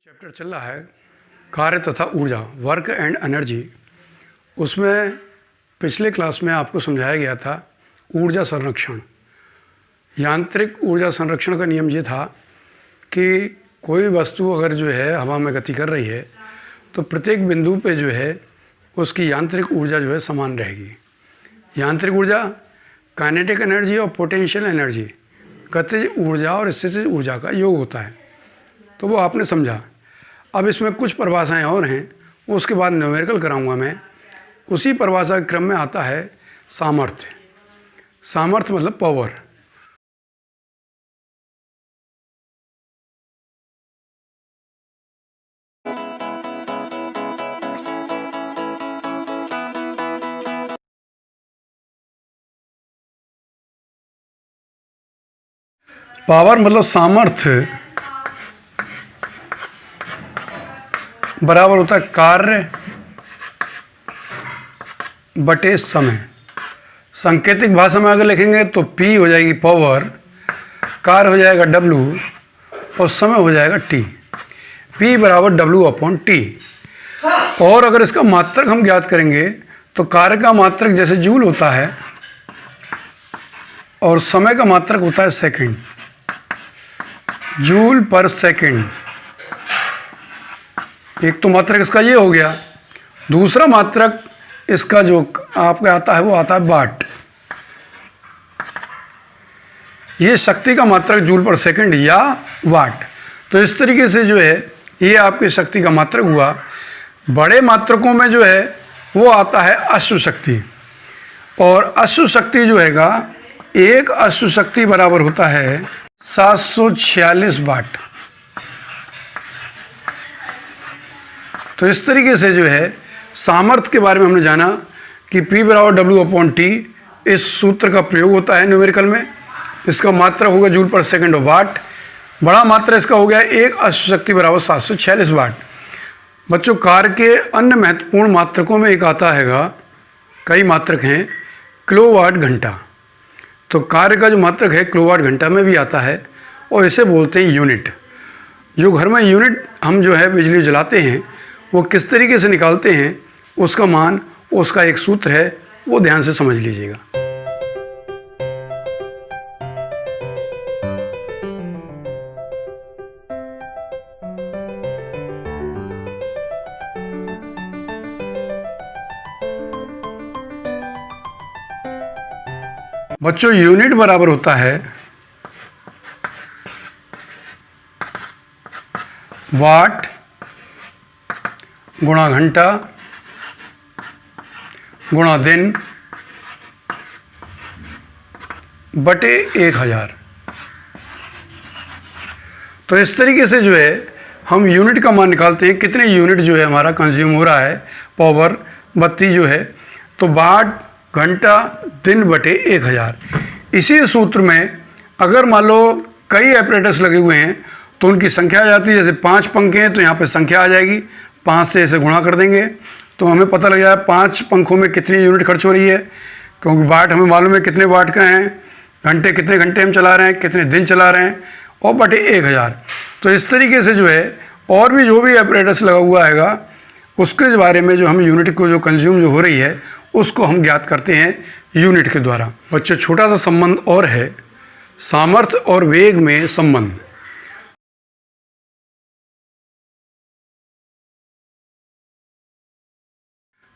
Chapter चल रहा है कार्य तथा ऊर्जा, वर्क एंड एनर्जी। उसमें पिछले क्लास में आपको समझाया गया था ऊर्जा संरक्षण। यांत्रिक ऊर्जा संरक्षण का नियम ये था कि कोई वस्तु अगर जो है हवा में गति कर रही है तो प्रत्येक बिंदु पे जो है उसकी यांत्रिक ऊर्जा जो है समान रहेगी। यांत्रिक ऊर्जा काइनेटिक एनर्जी और पोटेंशियल एनर्जी, गतिज ऊर्जा और स्थितिज ऊर्जा का योग होता है। तो वो आपने समझा। अब इसमें कुछ परिभाषाएं और हैं, उसके बाद न्यूमेरिकल कराऊंगा मैं। उसी परिभाषा के क्रम में आता है सामर्थ्य। सामर्थ्य मतलब पावर। पावर मतलब सामर्थ्य बराबर होता है कार्य बटे समय। सांकेतिक भाषा में अगर लिखेंगे तो P हो जाएगी पावर, कार्य हो जाएगा W और समय हो जाएगा T। P बराबर W अपॉन T। और अगर इसका मात्रक हम ज्ञात करेंगे तो कार्य का मात्रक जैसे जूल होता है और समय का मात्रक होता है सेकंड, जूल पर सेकंड। एक तो मात्रक इसका ये हो गया। दूसरा मात्रक इसका जो आपका आता है वो आता है वाट। ये शक्ति का मात्रक जूल पर सेकंड या वाट। तो इस तरीके से जो है ये आपकी शक्ति का मात्रक हुआ। बड़े मात्रकों में जो है वो आता है अश्व शक्ति, और अश्व शक्ति जो हैगा, एक अश्व शक्ति बराबर होता है 746 वाट। तो इस तरीके से जो है सामर्थ्य के बारे में हमने जाना कि P बराबर W अपॉन T। इस सूत्र का प्रयोग होता है न्यूमेरिकल में। इसका मात्रा होगा जूल पर सेकंड और वाट। बड़ा मात्रा इसका हो गया एक अश्व शक्ति बराबर 746 वाट। बच्चों, कार्य के अन्य महत्वपूर्ण मात्रकों में एक आता हैगा, कई मात्रक हैं, किलोवाट घंटा। तो कार्य का जो मात्रक है किलोवाट घंटा में भी आता है और इसे बोलते हैं यूनिट। जो घर में यूनिट हम जो है बिजली जलाते हैं वो किस तरीके से निकालते हैं, उसका मान, उसका एक सूत्र है, वो ध्यान से समझ लीजिएगा। बच्चों, यूनिट बराबर होता है वाट गुणा घंटा गुणा दिन बटे 1000। तो इस तरीके से जो है हम यूनिट का मान निकालते हैं, कितने यूनिट जो है हमारा कंज्यूम हो रहा है पावर, बत्ती जो है। तो वाट घंटा दिन बटे 1000। इसी सूत्र में अगर मान लो कई एपरेटस लगे हुए हैं तो उनकी संख्या आ जाती है। जैसे 5 पंखे हैं तो यहाँ पे संख्या आ जाएगी, 5 से इसे गुणा कर देंगे तो हमें पता लग जाएगा 5 पंखों में कितनी यूनिट खर्च हो रही है, क्योंकि वाट हमें मालूम है कितने वाट का हैं, घंटे कितने घंटे हम चला रहे हैं, कितने दिन चला रहे हैं, और बटे 1000। तो इस तरीके से जो है और भी जो भी एपरेटस लगा हुआ हैगा उसके बारे में जो हम यूनिट को जो कंज्यूम जो हो रही है उसको हम ज्ञात करते हैं यूनिट के द्वारा। बच्चों, छोटा सा संबंध और है, सामर्थ्य और वेग में संबंध।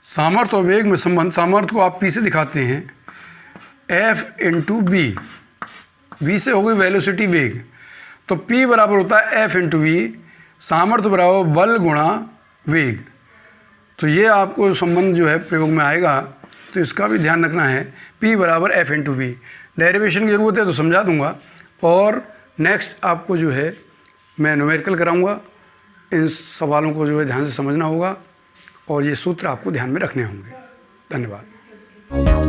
सामर्थ्य और वेग में संबंध, सामर्थ्य को आप P से दिखाते हैं, F इंटू बी। V से हो गई वेलोसिटी, वेग। तो P बराबर होता है F इंटू वी। सामर्थ्य बराबर बल गुणा वेग। तो ये आपको संबंध जो है प्रयोग में आएगा, तो इसका भी ध्यान रखना है। P बराबर F इंटू वी। डेरिवेशन की ज़रूरत है तो समझा दूंगा, और नेक्स्ट आपको जो है मैं न्यूमेरिकल कराऊंगा। इन सवालों को जो है ध्यान से समझना होगा और ये सूत्र आपको ध्यान में रखने होंगे। धन्यवाद।